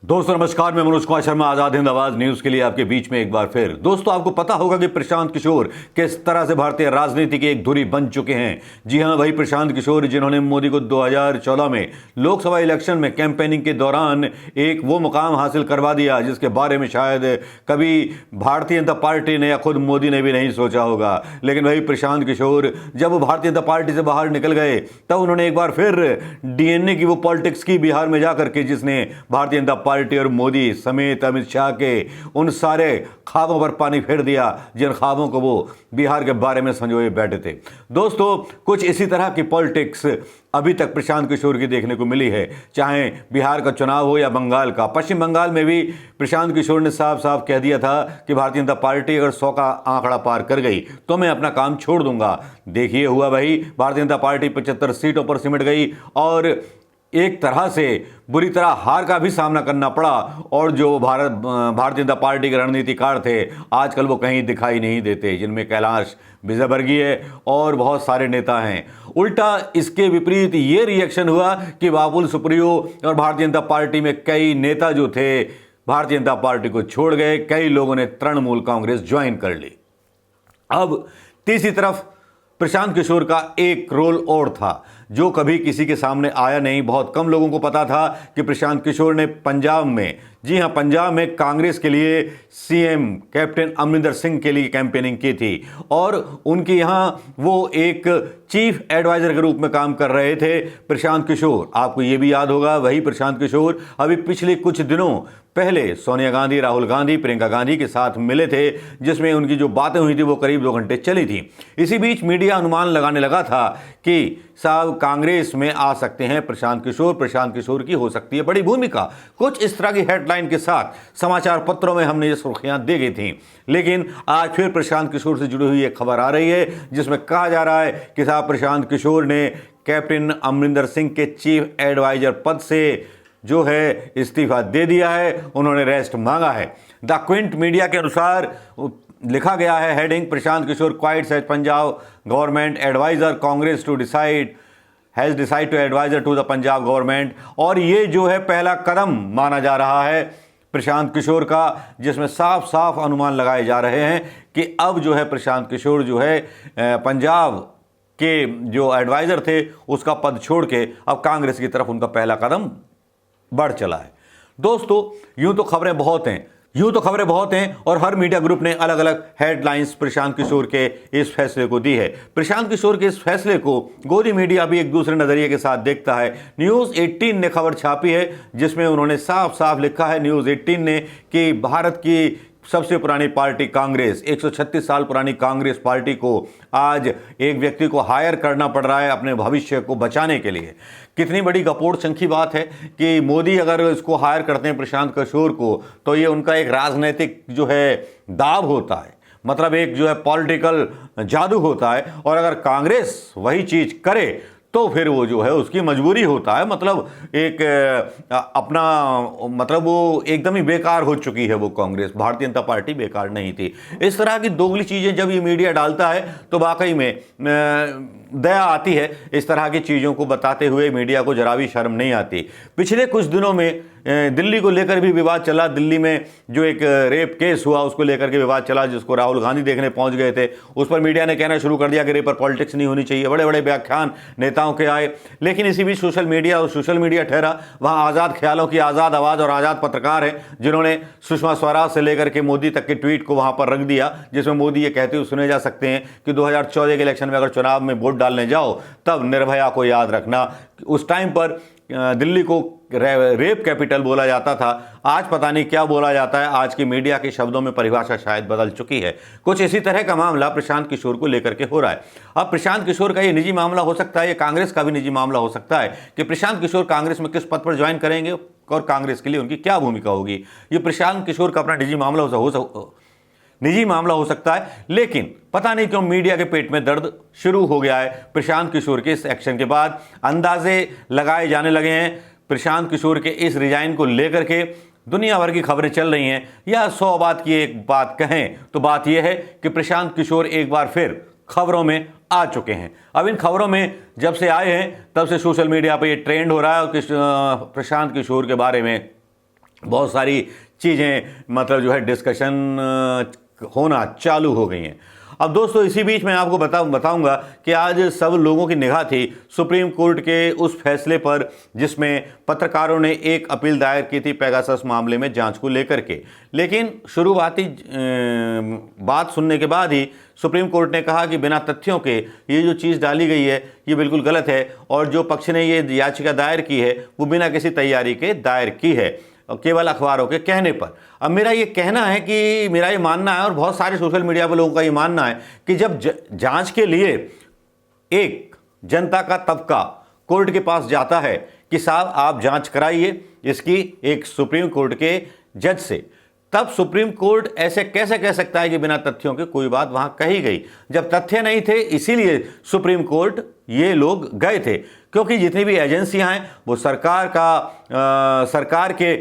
दोस्तों नमस्कार, मैं मनोज कुमार शर्मा आजाद हिंद आवाज न्यूज के लिए आपके बीच में एक बार फिर। दोस्तों आपको पता होगा कि प्रशांत किशोर किस तरह से भारतीय राजनीति की एक धुरी बन चुके हैं। जी हां, वही प्रशांत किशोर जिन्होंने मोदी को 2014 में लोकसभा इलेक्शन में कैंपेनिंग के दौरान एक वो मुकाम हासिल करवा दिया जिसके बारे में शायद कभी भारतीय जनता पार्टी ने या खुद मोदी ने भी नहीं सोचा होगा। लेकिन वही प्रशांत किशोर जब वो भारतीय जनता पार्टी से बाहर निकल गए तब उन्होंने एक बार फिर डीएनए की वो पॉलिटिक्स की बिहार में जाकर के, जिसने भारतीय जनता पार्टी और मोदी समेत अमित शाह के उन सारे ख्वाबों पर पानी फेर दिया जिन ख्वाबों को वो बिहार के बारे में संजोए बैठे थे। दोस्तों कुछ इसी तरह की पॉलिटिक्स अभी तक प्रशांत किशोर की देखने को मिली है, चाहे बिहार का चुनाव हो या बंगाल का। पश्चिम बंगाल में भी प्रशांत किशोर ने साफ साफ कह दिया था कि भारतीय जनता पार्टी अगर 100 का आंकड़ा पार कर गई तो मैं अपना काम छोड़ दूंगा। देखिए हुआ वही, भारतीय जनता पार्टी 75 सीटों पर सिमट गई और एक तरह से बुरी तरह हार का भी सामना करना पड़ा। और जो भारतीय जनता पार्टी के रणनीतिकार थे आजकल वो कहीं दिखाई नहीं देते, जिनमें कैलाश विजयवर्गीय और बहुत सारे नेता हैं। उल्टा इसके विपरीत ये रिएक्शन हुआ कि बाबुल सुप्रियो और भारतीय जनता पार्टी में कई नेता जो थे भारतीय जनता पार्टी को छोड़ गए। कई लोगों ने तृणमूल कांग्रेस ज्वाइन कर ली। अब तीसरी तरफ प्रशांत किशोर का एक रोल और था जो कभी किसी के सामने आया नहीं। बहुत कम लोगों को पता था कि प्रशांत किशोर ने पंजाब में, जी हां पंजाब में कांग्रेस के लिए सीएम कैप्टन अमरिंदर सिंह के लिए कैंपेनिंग की थी और उनके यहां वो एक चीफ एडवाइजर के रूप में काम कर रहे थे प्रशांत किशोर। आपको ये भी याद होगा वही प्रशांत किशोर अभी पिछले कुछ दिनों पहले सोनिया गांधी, राहुल गांधी, प्रियंका गांधी के साथ मिले थे, जिसमें उनकी जो बातें हुई थी वो करीब 2 घंटे चली थी। इसी बीच मीडिया अनुमान लगाने लगा था कि साहब कांग्रेस में आ सकते हैं प्रशांत किशोर की हो सकती है बड़ी भूमिका। कुछ इस तरह की हेडलाइन के साथ समाचार पत्रों में हमने ये सुर्खियां दे गई थी। लेकिन आज फिर प्रशांत किशोर से जुड़ी हुई एक खबर आ रही है जिसमें कहा जा रहा है कि साहब प्रशांत किशोर ने कैप्टन अमरिंदर सिंह के चीफ एडवाइजर पद से जो है इस्तीफा दे दिया है, उन्होंने रेस्ट मांगा है। द क्विंट मीडिया के अनुसार लिखा गया है heading, Prashant Kishor quits as Punjab government adviser, Congress to decide has decide to adviser to the Punjab government. और ये जो है पहला कदम माना जा रहा है प्रशांत किशोर का, जिसमें साफ साफ अनुमान लगाए जा रहे हैं कि अब जो है प्रशांत किशोर जो है पंजाब के जो एडवाइजर थे उसका पद छोड़ के अब कांग्रेस की तरफ उनका पहला कदम बढ़ चला है। दोस्तों यूं तो खबरें बहुत हैं और हर मीडिया ग्रुप ने अलग अलग हेडलाइंस प्रशांत किशोर के इस फैसले को दी है। प्रशांत किशोर के इस फैसले को गोदी मीडिया भी एक दूसरे नजरिए के साथ देखता है। न्यूज़ 18 ने खबर छापी है जिसमें उन्होंने साफ साफ लिखा है, न्यूज़ 18 ने, कि भारत की सबसे पुरानी पार्टी कांग्रेस, 136 साल पुरानी कांग्रेस पार्टी को आज एक व्यक्ति को हायर करना पड़ रहा है अपने भविष्य को बचाने के लिए। कितनी बड़ी गपोड़ चंकी बात है कि मोदी अगर इसको हायर करते हैं प्रशांत किशोर को तो ये उनका एक राजनीतिक जो है दाव होता है, मतलब एक जो है पॉलिटिकल जादू होता है। और अगर कांग्रेस वही चीज करे तो फिर वो जो है उसकी मजबूरी होता है, मतलब एक अपना मतलब वो एकदम ही बेकार हो चुकी है वो कांग्रेस। भारतीय जनता पार्टी बेकार नहीं थी। इस तरह की दोगली चीज़ें जब ये मीडिया डालता है तो वाकई में दया आती है। इस तरह की चीज़ों को बताते हुए मीडिया को जरा भी शर्म नहीं आती। पिछले कुछ दिनों में दिल्ली को लेकर भी विवाद चला। दिल्ली में जो एक रेप केस हुआ उसको लेकर के विवाद चला, जिसको राहुल गांधी देखने पहुंच गए थे। उस पर मीडिया ने कहना शुरू कर दिया कि रेप पर पॉलिटिक्स नहीं होनी चाहिए। बड़े बड़े व्याख्यान नेताओं के आए। लेकिन इसी बीच सोशल मीडिया ठहरा वहां आज़ाद ख्यालों की आज़ाद आवाज़ और आज़ाद पत्रकार हैं जिन्होंने सुषमा स्वराज से लेकर के मोदी तक के ट्वीट को वहां पर रख दिया, जिसमें मोदी ये कहते हुए सुने जा सकते हैं कि 2014 के इलेक्शन में अगर चुनाव में वोट डालने जाओ तब निर्भया को याद रखना। उस टाइम पर दिल्ली को रेप कैपिटल बोला जाता था, आज पता नहीं क्या बोला जाता है। आज की मीडिया के शब्दों में परिभाषा शायद बदल चुकी है। कुछ इसी तरह का मामला प्रशांत किशोर को लेकर के हो रहा है। अब प्रशांत किशोर का ये निजी मामला हो सकता है, ये कांग्रेस का भी निजी मामला हो सकता है कि प्रशांत किशोर कांग्रेस में किस पद पर ज्वाइन करेंगे और कांग्रेस के लिए उनकी क्या भूमिका होगी। ये प्रशांत किशोर का अपना निजी मामला हो सकता है। लेकिन पता नहीं क्यों मीडिया के पेट में दर्द शुरू हो गया है प्रशांत किशोर के इस एक्शन के बाद। अंदाजे लगाए जाने लगे हैं प्रशांत किशोर के इस रिजाइन को लेकर के। दुनिया भर की खबरें चल रही हैं। या 100 बात की एक बात कहें तो बात यह है कि प्रशांत किशोर एक बार फिर खबरों में आ चुके हैं। अब इन खबरों में जब से आए हैं तब से सोशल मीडिया पर यह ट्रेंड हो रहा है कि प्रशांत किशोर के बारे में बहुत सारी चीज़ें मतलब जो है डिस्कशन होना चालू हो गई हैं। अब दोस्तों इसी बीच मैं आपको बताऊंगा कि आज सब लोगों की निगाह थी सुप्रीम कोर्ट के उस फैसले पर जिसमें पत्रकारों ने एक अपील दायर की थी पेगासस मामले में जांच को लेकर के। लेकिन शुरुआती बात सुनने के बाद ही सुप्रीम कोर्ट ने कहा कि बिना तथ्यों के ये जो चीज़ डाली गई है ये बिल्कुल गलत है, और जो पक्ष ने ये याचिका दायर की है वो बिना किसी तैयारी के दायर की है, केवल अखबारों के कहने पर। अब मेरा ये कहना है कि मेरा ये मानना है और बहुत सारे सोशल मीडिया पर लोगों का ये मानना है कि जब जांच के लिए एक जनता का तबका कोर्ट के पास जाता है कि साहब आप जांच कराइए इसकी एक सुप्रीम कोर्ट के जज से, तब सुप्रीम कोर्ट ऐसे कैसे कह सकता है कि बिना तथ्यों के कोई बात वहां कही गई, जब तथ्य नहीं थे। इसीलिए सुप्रीम कोर्ट ये लोग गए थे, क्योंकि जितनी भी एजेंसियां हैं वो सरकार के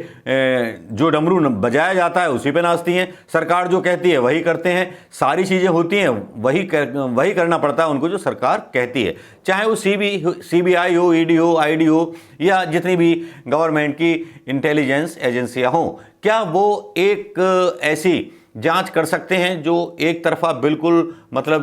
जो डमरू बजाया जाता है उसी पे नाचती हैं, सरकार जो कहती है वही करते हैं, सारी चीज़ें होती हैं वही करना पड़ता है उनको जो सरकार कहती है, चाहे वो CBI हो, ED हो, ID हो, या जितनी भी गवर्नमेंट की इंटेलिजेंस एजेंसियां हों। क्या वो एक ऐसी जांच कर सकते हैं जो एक तरफा बिल्कुल मतलब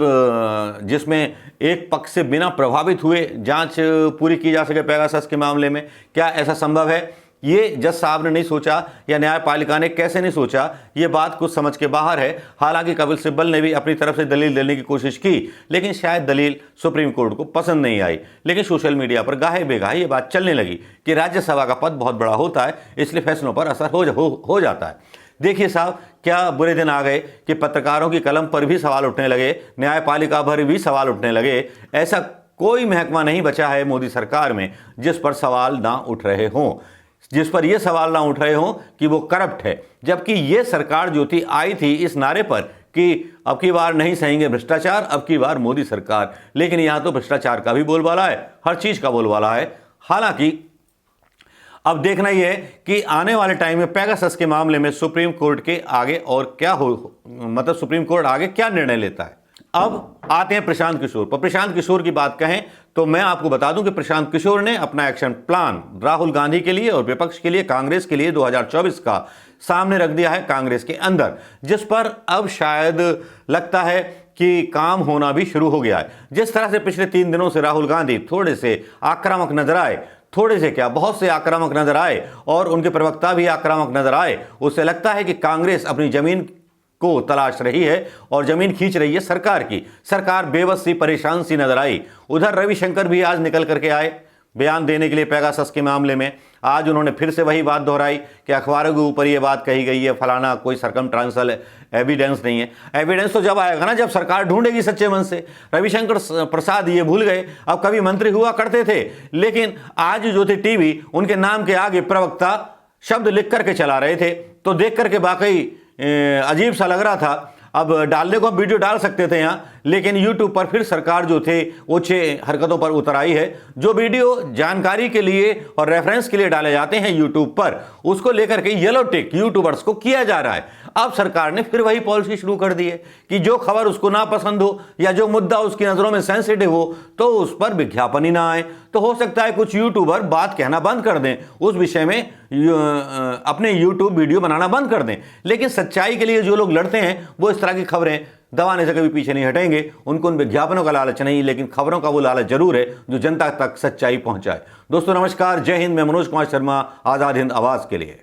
जिसमें एक पक्ष से बिना प्रभावित हुए जांच पूरी की जा सके पेगासस के मामले में? क्या ऐसा संभव है? ये जज साहब ने नहीं सोचा या न्यायपालिका ने कैसे नहीं सोचा, ये बात कुछ समझ के बाहर है। हालांकि कपिल सिब्बल ने भी अपनी तरफ से दलील देने की कोशिश की, लेकिन शायद दलील सुप्रीम कोर्ट को पसंद नहीं आई। लेकिन सोशल मीडिया पर गाहे बेगाहे ये बात चलने लगी कि राज्यसभा का पद बहुत बड़ा होता है, इसलिए फैसलों पर असर हो जाता है। देखिए साहब, क्या बुरे दिन आ गए कि पत्रकारों की कलम पर भी सवाल उठने लगे, न्यायपालिका पर भी सवाल उठने लगे। ऐसा कोई महकमा नहीं बचा है मोदी सरकार में जिस पर सवाल ना उठ रहे हों, जिस पर यह सवाल ना उठ रहे हों कि वो करप्ट है। जबकि ये सरकार जो थी आई थी इस नारे पर कि अब की बार नहीं सहेंगे भ्रष्टाचार, अब की बार मोदी सरकार। लेकिन यहां तो भ्रष्टाचार का भी बोलबाला है, हर चीज का बोलबाला है। हालांकि अब देखना यह है कि आने वाले टाइम में पेगासस के मामले में सुप्रीम कोर्ट के आगे और क्या मतलब सुप्रीम कोर्ट आगे क्या निर्णय लेता है। अब आते हैं प्रशांत किशोर पर। प्रशांत किशोर की बात कहें तो मैं आपको बता दूं कि प्रशांत किशोर ने अपना एक्शन प्लान राहुल गांधी के लिए और विपक्ष के लिए, कांग्रेस के लिए 2024 का सामने रख दिया है कांग्रेस के अंदर, जिस पर अब शायद लगता है कि काम होना भी शुरू हो गया है। जिस तरह से पिछले 3 दिनों से राहुल गांधी थोड़े से आक्रामक नजर आए, थोड़े से क्या बहुत से आक्रामक नजर आए, और उनके प्रवक्ता भी आक्रामक नजर आए, उससे लगता है कि कांग्रेस अपनी जमीन को तलाश रही है और जमीन खींच रही है सरकार की। सरकार बेबस सी, परेशान सी नजर आई। उधर रविशंकर भी आज निकल करके आए बयान देने के लिए पेगासस के मामले में। आज उन्होंने फिर से वही बात दोहराई कि अखबारों के ऊपर ये बात कही गई है, फलाना, कोई सर्कमस्टेंशियल एविडेंस नहीं है। एविडेंस तो जब आएगा ना, जब सरकार ढूंढेगी सच्चे मन से। रविशंकर प्रसाद ये भूल गए, अब कभी मंत्री हुआ करते थे, लेकिन आज जो थे टीवी, उनके नाम के आगे प्रवक्ता शब्द लिख करके चला रहे थे, तो देख करके वाकई अजीब सा लग रहा था। अब डालने को हम वीडियो डाल सकते थे यहाँ, लेकिन YouTube पर फिर सरकार जो थे ओछे हरकतों पर उतर आई है। जो वीडियो जानकारी के लिए और रेफरेंस के लिए डाले जाते हैं YouTube पर, उसको लेकर के येलो टिक यूट्यूबर्स को किया जा रहा है। अब सरकार ने फिर वही पॉलिसी शुरू कर दी है कि जो खबर उसको ना पसंद हो या जो मुद्दा उसकी नजरों में सेंसिटिव हो तो उस पर विज्ञापन ही ना आए। तो हो सकता है कुछ यूट्यूबर बात कहना बंद कर दें, उस विषय में अपने यूट्यूब वीडियो बनाना बंद कर दें। लेकिन सच्चाई के लिए जो लोग लड़ते हैं वो इस तरह की खबरें दबाने से कभी पीछे नहीं हटेंगे। उनको उन विज्ञापनों का लालच नहीं, लेकिन खबरों का वो लालच जरूर है जो जनता तक सच्चाई पहुंचाए। दोस्तों नमस्कार, जय हिंद। मैं मनोज कुमार शर्मा, आजाद हिंद आवाज के लिए।